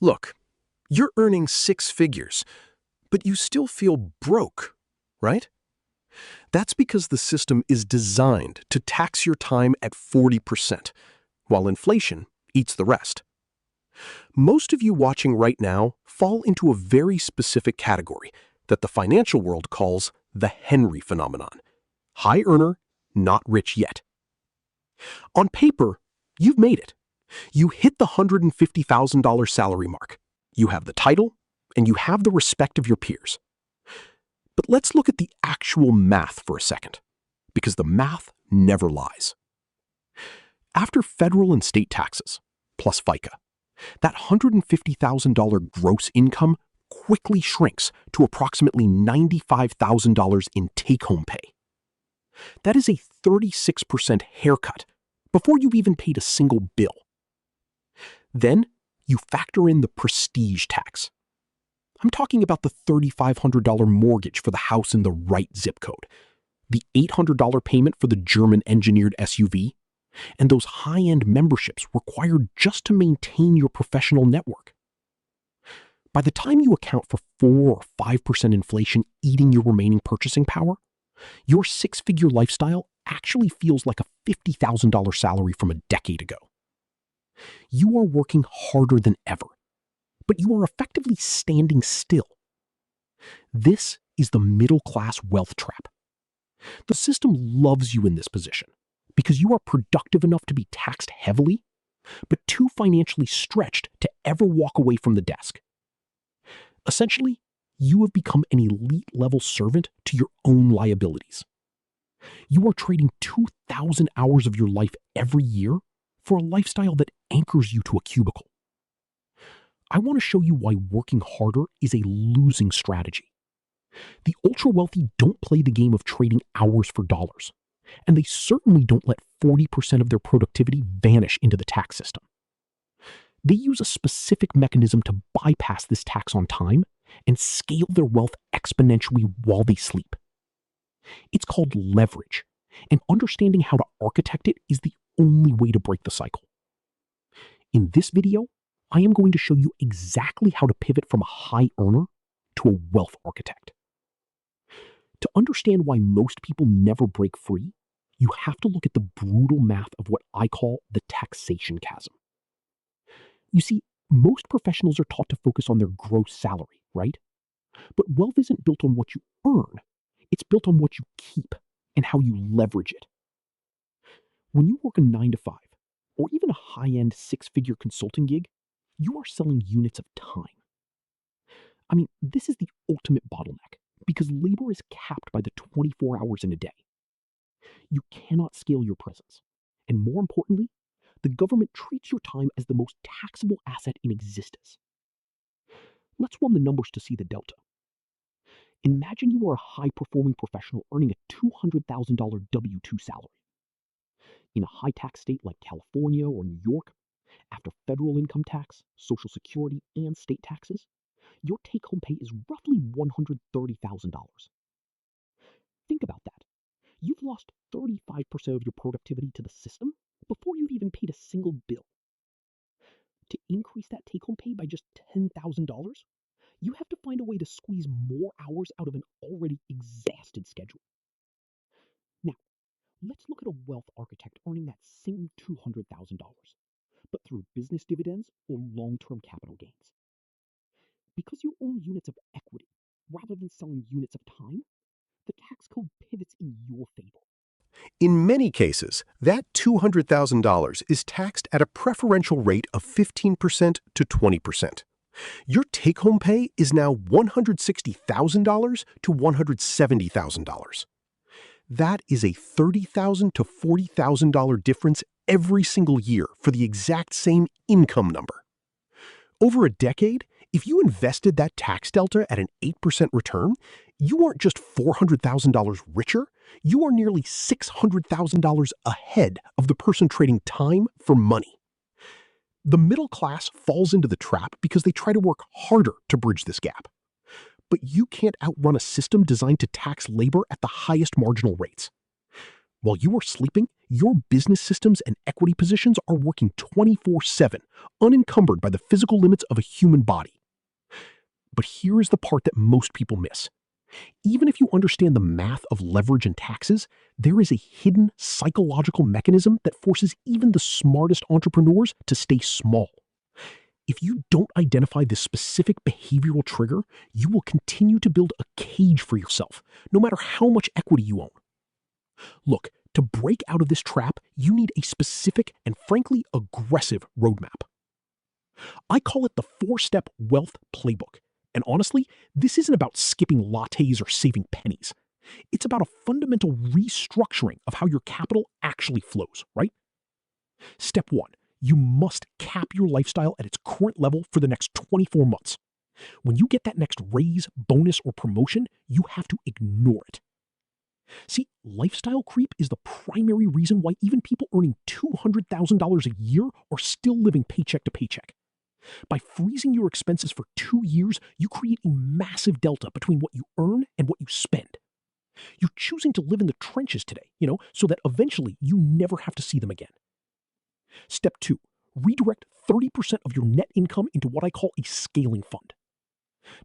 Look, you're earning six figures, but you still feel broke, right? That's because the system is designed to tax your time at 40%, while inflation eats the rest. Most of you watching right now fall into a very specific category that the financial world calls the Henry phenomenon. High earner, not rich yet. On paper, you've made it. You hit the $150,000 salary mark. You have the title, and you have the respect of your peers. But let's look at the actual math for a second, because the math never lies. After federal and state taxes, plus FICA, that $150,000 gross income quickly shrinks to approximately $95,000 in take-home pay. That is a 36% haircut before you've even paid a single bill. Then you factor in the prestige tax. I'm talking about the $3,500 mortgage for the house in the right zip code, the $800 payment for the German-engineered SUV, and those high-end memberships required just to maintain your professional network. By the time you account for 4 or 5% inflation eating your remaining purchasing power, your six-figure lifestyle actually feels like a $50,000 salary from a decade ago. You are working harder than ever, but you are effectively standing still. This is the middle-class wealth trap. The system loves you in this position because you are productive enough to be taxed heavily, but too financially stretched to ever walk away from the desk. Essentially, you have become an elite-level servant to your own liabilities. You are trading 2,000 hours of your life every year for a lifestyle that anchors you to a cubicle. I want to show you why working harder is a losing strategy. The ultra-wealthy don't play the game of trading hours for dollars, and they certainly don't let 40% of their productivity vanish into the tax system. They use a specific mechanism to bypass this tax on time and scale their wealth exponentially while they sleep. It's called leverage, and understanding how to architect it is the only way to break the cycle. In this video, I am going to show you exactly how to pivot from a high earner to a wealth architect. To understand why most people never break free, you have to look at the brutal math of what I call the taxation chasm. You see, most professionals are taught to focus on their gross salary, right? But wealth isn't built on what you earn. It's built on what you keep and how you leverage it. When you work a 9-to-5, or even a high-end six-figure consulting gig, you are selling units of time. I mean, this is the ultimate bottleneck because labor is capped by the 24 hours in a day. You cannot scale your presence. And more importantly, the government treats your time as the most taxable asset in existence. Let's run the numbers to see the delta. Imagine you are a high-performing professional earning a $200,000 W-2 salary. In a high-tax state like California or New York, after federal income tax, Social Security, and state taxes, your take-home pay is roughly $130,000. Think about that. You've lost 35% of your productivity to the system before you've even paid a single bill. To increase that take-home pay by just $10,000, you have to find a way to squeeze more hours out of an already exhausted schedule. Now, let's look at a wealth architect earning that same $200,000, but through business dividends or long-term capital gains. Because you own units of equity rather than selling units of time, the tax code pivots in your favor. In many cases, that $200,000 is taxed at a preferential rate of 15% to 20%. Your take-home pay is now $160,000 to $170,000. That is a $30,000 to $40,000 difference every single year for the exact same income number. Over a decade, if you invested that tax delta at an 8% return, you aren't just $400,000 richer, you are nearly $600,000 ahead of the person trading time for money. The middle class falls into the trap because they try to work harder to bridge this gap. But you can't outrun a system designed to tax labor at the highest marginal rates. While you are sleeping, your business systems and equity positions are working 24/7, unencumbered by the physical limits of a human body. But here is the part that most people miss. Even if you understand the math of leverage and taxes, there is a hidden psychological mechanism that forces even the smartest entrepreneurs to stay small. If you don't identify this specific behavioral trigger, you will continue to build a cage for yourself, no matter how much equity you own. Look, to break out of this trap, you need a specific and frankly aggressive roadmap. I call it the 4-step Wealth Playbook. And honestly, this isn't about skipping lattes or saving pennies. It's about a fundamental restructuring of how your capital actually flows, right? Step 1, you must cap your lifestyle at its current level for the next 24 months. When you get that next raise, bonus, or promotion, you have to ignore it. See, lifestyle creep is the primary reason why even people earning $200,000 a year are still living paycheck to paycheck. By freezing your expenses for 2 years, you create a massive delta between what you earn and what you spend. You're choosing to live in the trenches today, so that eventually you never have to see them again. Step 2, redirect 30% of your net income into what I call a scaling fund.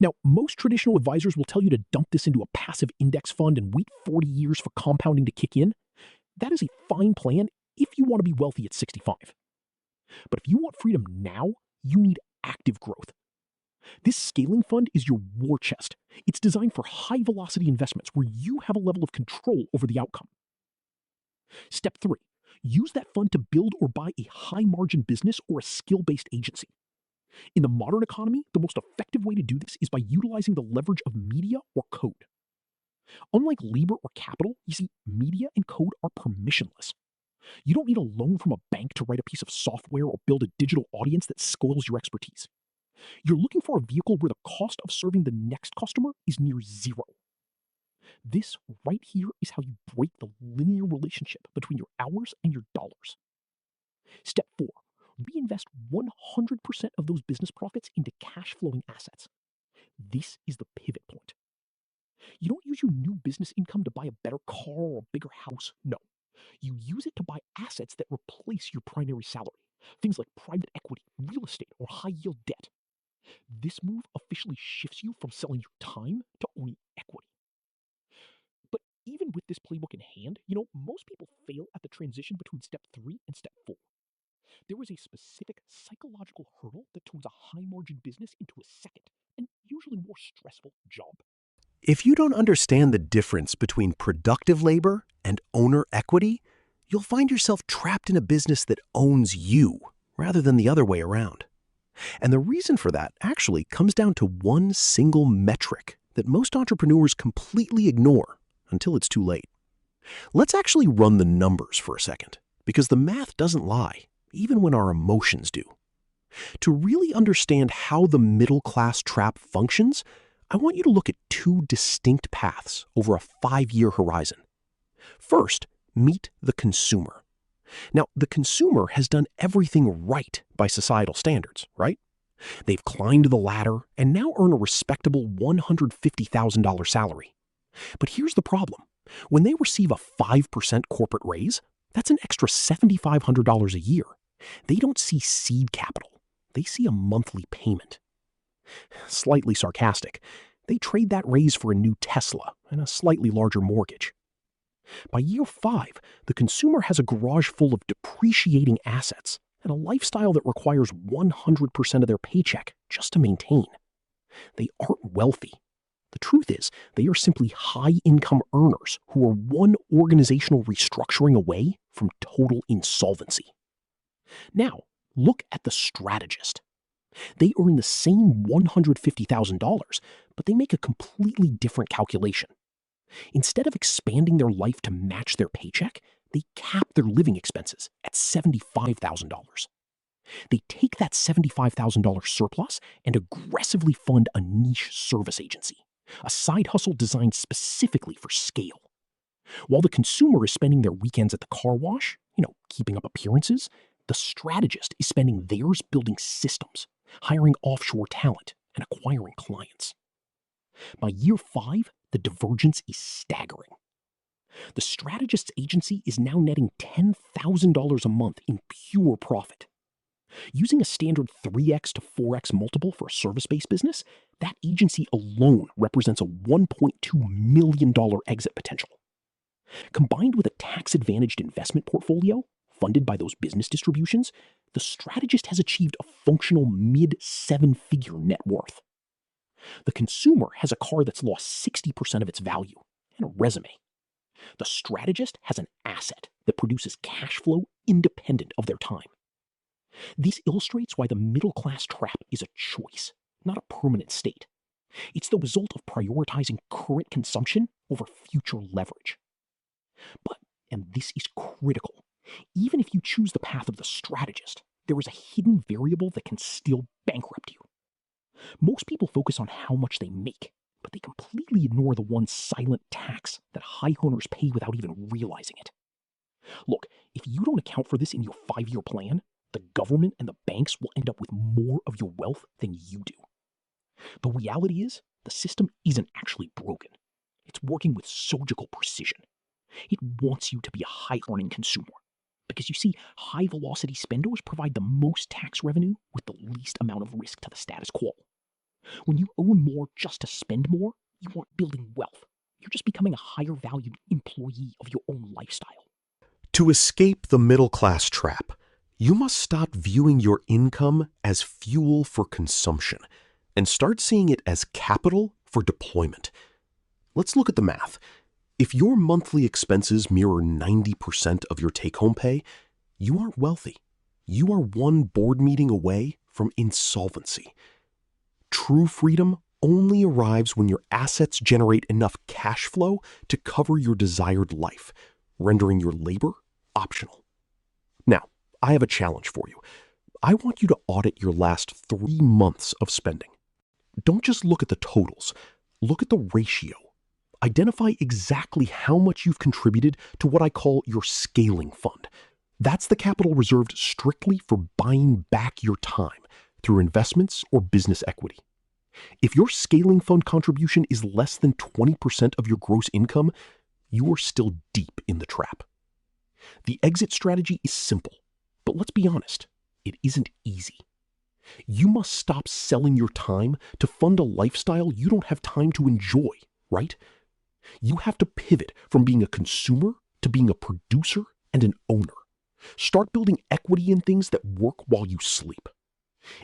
Now, most traditional advisors will tell you to dump this into a passive index fund and wait 40 years for compounding to kick in. That is a fine plan if you want to be wealthy at 65. But if you want freedom now, you need active growth. This scaling fund is your war chest. It's designed for high-velocity investments where you have a level of control over the outcome. Step 3, use that fund to build or buy a high-margin business or a skill-based agency. In the modern economy, the most effective way to do this is by utilizing the leverage of media or code. Unlike labor or capital, you see, media and code are permissionless. You don't need a loan from a bank to write a piece of software or build a digital audience that spoils your expertise. You're looking for a vehicle where the cost of serving the next customer is near zero. This right here is how you break the linear relationship between your hours and your dollars. Step 4, reinvest 100% of those business profits into cash flowing assets. This is the pivot point. You don't use your new business income to buy a better car or a bigger house. No. You use it to buy assets that replace your primary salary. Things like private equity, real estate, or high yield debt. This move officially shifts you from selling your time to owning equity. But even with this playbook in hand, most people fail at the transition between step 3 and step 4. There is a specific psychological hurdle that turns a high margin business into a second, and usually more stressful job. If you don't understand the difference between productive labor and owner equity, you'll find yourself trapped in a business that owns you rather than the other way around. And the reason for that actually comes down to one single metric that most entrepreneurs completely ignore until it's too late. Let's actually run the numbers for a second, because the math doesn't lie, even when our emotions do. To really understand how the middle class trap functions, I want you to look at 2 distinct paths over a 5-year horizon. First, meet the consumer. Now, the consumer has done everything right by societal standards, right? They've climbed the ladder and now earn a respectable $150,000 salary. But here's the problem. When they receive a 5% corporate raise, that's an extra $7,500 a year. They don't see seed capital. They see a monthly payment. Slightly sarcastic, they trade that raise for a new Tesla and a slightly larger mortgage. By year 5, the consumer has a garage full of depreciating assets and a lifestyle that requires 100% of their paycheck just to maintain. They aren't wealthy. The truth is, they are simply high-income earners who are one organizational restructuring away from total insolvency. Now, look at the strategist. They earn the same $150,000, but they make a completely different calculation. Instead of expanding their life to match their paycheck, they cap their living expenses at $75,000. They take that $75,000 surplus and aggressively fund a niche service agency, a side hustle designed specifically for scale. While the consumer is spending their weekends at the car wash, keeping up appearances, the strategist is spending theirs building systems, hiring offshore talent, and acquiring clients. By year 5, the divergence is staggering. The strategist's agency is now netting $10,000 a month in pure profit. Using a standard 3x to 4x multiple for a service-based business, that agency alone represents a $1.2 million exit potential. Combined with a tax-advantaged investment portfolio funded by those business distributions, the strategist has achieved a functional mid-seven-figure net worth. The consumer has a car that's lost 60% of its value and a resume. The strategist has an asset that produces cash flow independent of their time. This illustrates why the middle class trap is a choice, not a permanent state. It's the result of prioritizing current consumption over future leverage. But, and this is critical, even if you choose the path of the strategist, there is a hidden variable that can still bankrupt you. Most people focus on how much they make, but they completely ignore the one silent tax that high earners pay without even realizing it. Look, if you don't account for this in your 5-year plan, the government and the banks will end up with more of your wealth than you do. The reality is, the system isn't actually broken. It's working with surgical precision. It wants you to be a high-earning consumer. Because you see, high-velocity spenders provide the most tax revenue with the least amount of risk to the status quo. When you earn more just to spend more, you aren't building wealth. You're just becoming a higher-valued employee of your own lifestyle. To escape the middle-class trap, you must stop viewing your income as fuel for consumption and start seeing it as capital for deployment. Let's look at the math. If your monthly expenses mirror 90% of your take-home pay, you aren't wealthy. You are one board meeting away from insolvency. True freedom only arrives when your assets generate enough cash flow to cover your desired life, rendering your labor optional. Now, I have a challenge for you. I want you to audit your last 3 months of spending. Don't just look at the totals. Look at the ratio. Identify exactly how much you've contributed to what I call your scaling fund. That's the capital reserved strictly for buying back your time through investments or business equity. If your scaling fund contribution is less than 20% of your gross income, you are still deep in the trap. The exit strategy is simple, but let's be honest, it isn't easy. You must stop selling your time to fund a lifestyle you don't have time to enjoy, right? You have to pivot from being a consumer to being a producer and an owner. Start building equity in things that work while you sleep.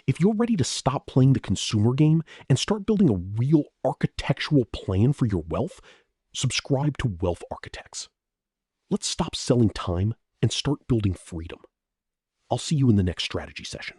If you're ready to stop playing the consumer game and start building a real architectural plan for your wealth, subscribe to Wealth Architects. Let's stop selling time and start building freedom. I'll see you in the next strategy session.